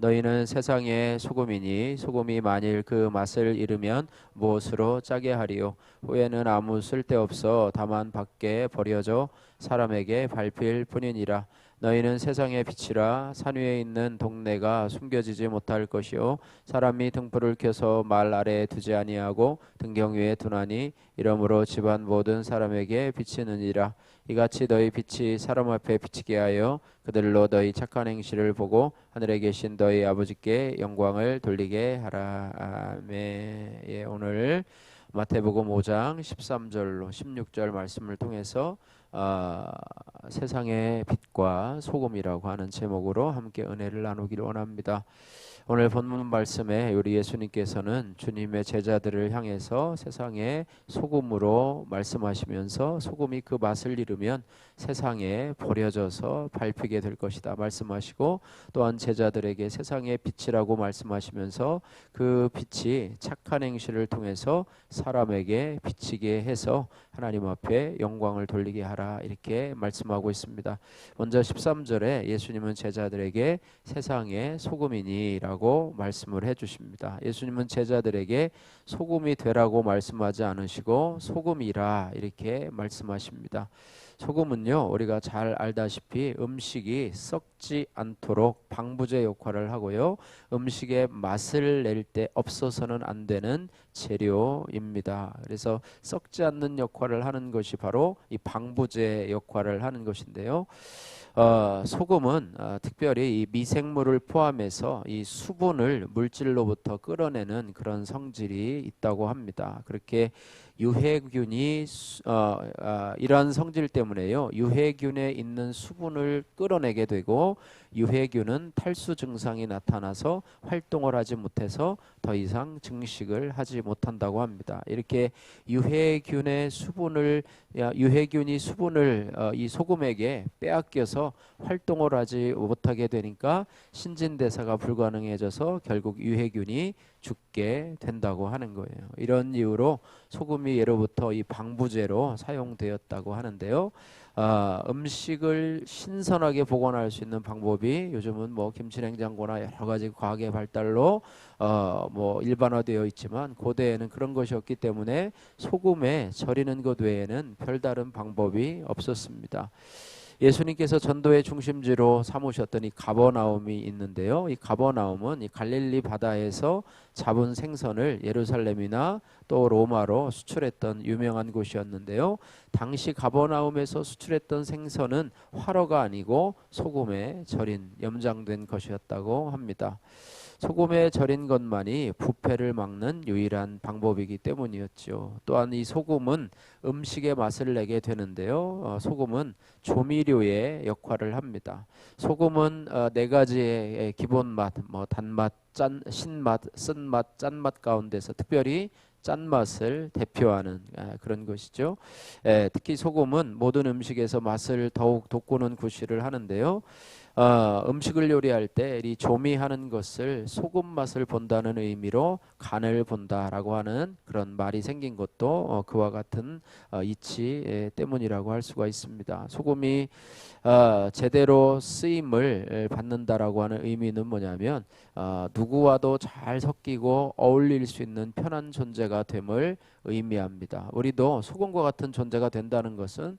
너희는 세상의 소금이니 소금이 만일 그 맛을 잃으면 무엇으로 짜게 하리요. 후에는 아무 쓸데없어 다만 밖에 버려져 사람에게 밟힐 뿐이니라. 너희는 세상의 빛이라. 산 위에 있는 동네가 숨겨지지 못할 것이요 사람이 등불을 켜서 말 아래에 두지 아니하고 등경 위에 두나니 이러므로 집안 모든 사람에게 비치느니라. 이같이 너희 빛이 사람 앞에 비치게 하여 그들로 너희 착한 행실을 보고 하늘에 계신 너희 아버지께 영광을 돌리게 하라. 아멘. 예, 오늘 마태복음 5장 13절로 16절 말씀을 통해서 세상의 빛과 소금이라고 하는 제목으로 함께 은혜를 나누기를 원합니다. 오늘 본문 말씀에 우리 예수님께서는 주님의 제자들을 향해서 세상의 소금으로 말씀하시면서 소금이 그 맛을 잃으면 세상에 버려져서 밟히게 될 것이다 말씀하시고, 또한 제자들에게 세상의 빛이라고 말씀하시면서 그 빛이 착한 행실을 통해서 사람에게 비치게 해서 하나님 앞에 영광을 돌리게 하라 이렇게 말씀하고 있습니다. 먼저 13절에 예수님은 제자들에게 세상의 소금이니라고 말씀을 해주십니다. 예수님은 제자들에게 소금이 되라고 말씀하지 않으시고 소금이라 이렇게 말씀하십니다. 소금은요, 우리가 잘 알다시피 음식이 썩지 않도록 방부제 역할을 하고요, 음식의 맛을 낼 때 없어서는 안 되는 재료입니다. 그래서 썩지 않는 역할을 하는 것이 바로 이 방부제 역할을 하는 것인데요. 소금은 특별히 이 미생물을 포함해서 이 수분을 물질로부터 끌어내는 그런 성질이 있다고 합니다. 그렇게 유해균이 이러한 성질 때문에요, 유해균에 있는 수분을 끌어내게 되고 유해균은 탈수 증상이 나타나서 활동을 하지 못해서 더 이상 증식을 하지 못한다고 합니다. 이렇게 유해균이 수분을 이 소금에게 빼앗겨서 활동을 하지 못하게 되니까 신진대사가 불가능해져서 결국 유해균이 죽게 된다고 하는 거예요. 이런 이유로 소금이 예로부터 이 방부제로 사용되었다고 하는데요. 음식을 신선하게 보관할 수 있는 방법이 요즘은 뭐 김치냉장고나 여러 가지 과학의 발달로 뭐 일반화되어 있지만, 고대에는 그런 것이 없기 때문에 소금에 절이는 것 외에는 별다른 방법이 없었습니다. 예수님께서 전도의 중심지로 삼으셨던 이 가버나움이 있는데요. 이 가버나움은 이 갈릴리 바다에서 잡은 생선을 예루살렘이나 또 로마로 수출했던 유명한 곳이었는데요. 당시 가버나움에서 수출했던 생선은 화로가 아니고 소금에 절인 염장된 것이었다고 합니다. 소금에 절인 것만이 부패를 막는 유일한 방법이기 때문이었죠. 또한 이 소금은 음식의 맛을 내게 되는데요. 소금은 조미료의 역할을 합니다. 소금은 네 가지의 기본 맛, 뭐 단맛, 신맛, 쓴맛, 짠맛 가운데서 특별히 짠맛을 대표하는 그런 것이죠. 특히 소금은 모든 음식에서 맛을 더욱 돋구는 구실을 하는데요. 음식을 요리할 때 이 조미하는 것을 소금 맛을 본다는 의미로 간을 본다라고 하는 그런 말이 생긴 것도 그와 같은 이치 때문이라고 할 수가 있습니다. 소금이 제대로 쓰임을 받는다라고 하는 의미는 뭐냐면 누구와도 잘 섞이고 어울릴 수 있는 편한 존재가 됨을 의미합니다. 우리도 소금과 같은 존재가 된다는 것은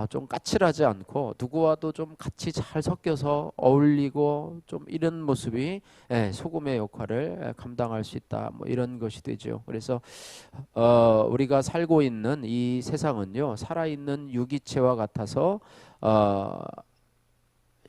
좀 까칠하지 않고 누구와도 좀 같이 잘 섞여서 어울리고 좀 이런 모습이 소금의 역할을 감당할 수 있다, 뭐 이런 것이 되죠. 그래서 우리가 살고 있는 이 세상은요, 살아있는 유기체와 같아서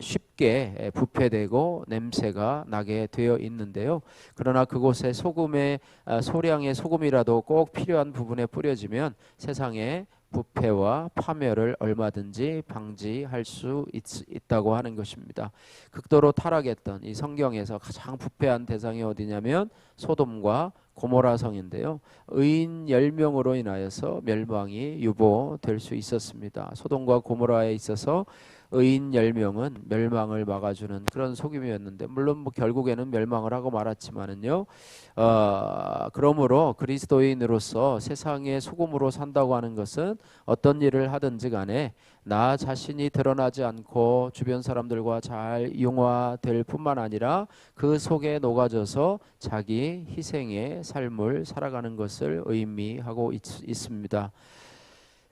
쉽게 부패되고 냄새가 나게 되어 있는데요. 그러나 그곳에 소량의 소금이라도 꼭 필요한 부분에 뿌려지면 세상에 부패와 파멸을 얼마든지 방지할 수 있다고 하는 것입니다. 극도로 타락했던 이 성경에서 가장 부패한 대상이 어디냐면 소돔과 고모라 성인데요. 의인 10명으로 인하여서 멸망이 유보될 수 있었습니다. 소돔과 고모라에 있어서 의인 10명은 멸망을 막아주는 그런 속임이었는데, 물론 뭐 결국에는 멸망을 하고 말았지만은요. 그러므로 그리스도인으로서 세상의 소금으로 산다고 하는 것은 어떤 일을 하든지 간에 나 자신이 드러나지 않고 주변 사람들과 잘 융화될 뿐만 아니라 그 속에 녹아져서 자기 희생의 삶을 살아가는 것을 의미하고 있습니다.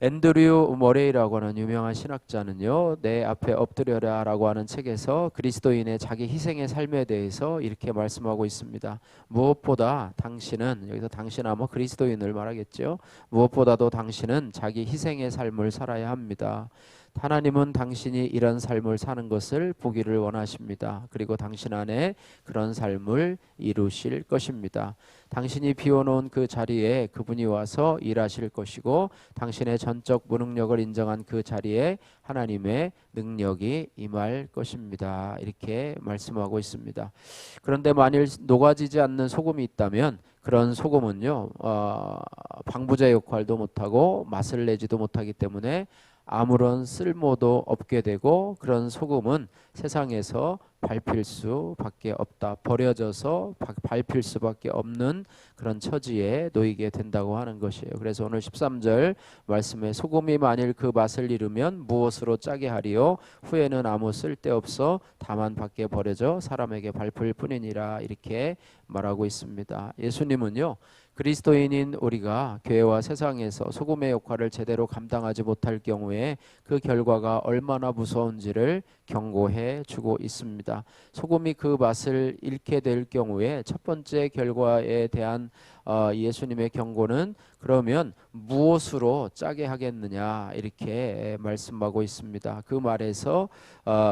앤드류 머레이라고 하는 유명한 신학자는요, 내 앞에 엎드려라라고 하는 책에서 그리스도인의 자기 희생의 삶에 대해서 이렇게 말씀하고 있습니다. 무엇보다 당신은, 여기서 당신 아마 그리스도인을 말하겠죠. 무엇보다도 당신은 자기 희생의 삶을 살아야 합니다. 하나님은 당신이 이런 삶을 사는 것을 보기를 원하십니다. 그리고 당신 안에 그런 삶을 이루실 것입니다. 당신이 비워놓은 그 자리에 그분이 와서 일하실 것이고, 당신의 전적 무능력을 인정한 그 자리에 하나님의 능력이 임할 것입니다. 이렇게 말씀하고 있습니다. 그런데 만일 녹아지지 않는 소금이 있다면 그런 소금은요, 방부제 역할도 못하고 맛을 내지도 못하기 때문에 아무런 쓸모도 없게 되고, 그런 소금은 세상에서 밟힐 수밖에 없다. 버려져서 밟힐 수밖에 없는 그런 처지에 놓이게 된다고 하는 것이에요. 그래서 오늘 13절 말씀에 소금이 만일 그 맛을 잃으면 무엇으로 짜게 하리요? 후에는 아무 쓸데없어 다만 밖에 버려져 사람에게 밟힐 뿐이니라. 이렇게 말하고 있습니다. 예수님은요, 그리스도인인 우리가 교회와 세상에서 소금의 역할을 제대로 감당하지 못할 경우에 그 결과가 얼마나 무서운지를 경고해 주고 있습니다. 소금이 그 맛을 잃게 될 경우에 첫 번째 결과에 대한 예수님의 경고는 그러면 무엇으로 짜게 하겠느냐, 이렇게 말씀하고 있습니다. 그 말에서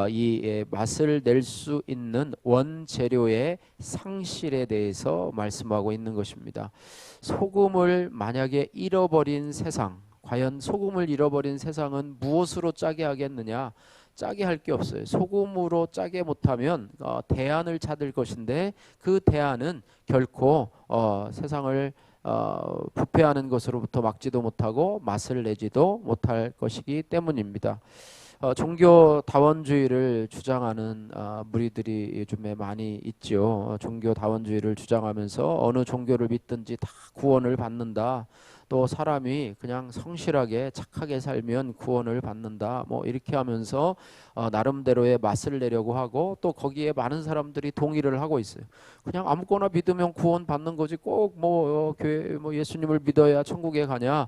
이 맛을 낼 수 있는 원재료의 상실에 대해서 말씀하고 있는 것입니다. 소금을 만약에 잃어버린 세상, 과연 소금을 잃어버린 세상은 무엇으로 짜게 하겠느냐? 짜게 할 게 없어요. 소금으로 짜게 못하면 대안을 찾을 것인데, 그 대안은 결코 세상을 부패하는 것으로부터 막지도 못하고 맛을 내지도 못할 것이기 때문입니다. 종교 다원주의를 주장하는 무리들이 요즘에 많이 있죠. 종교 다원주의를 주장하면서 어느 종교를 믿든지 다 구원을 받는다. 또 사람이 그냥 성실하게 착하게 살면 구원을 받는다. 뭐 이렇게 하면서 나름대로의 맛을 내려고 하고, 또 거기에 많은 사람들이 동의를 하고 있어요. 그냥 아무거나 믿으면 구원 받는 거지 꼭 뭐 교회 뭐 예수님을 믿어야 천국에 가냐?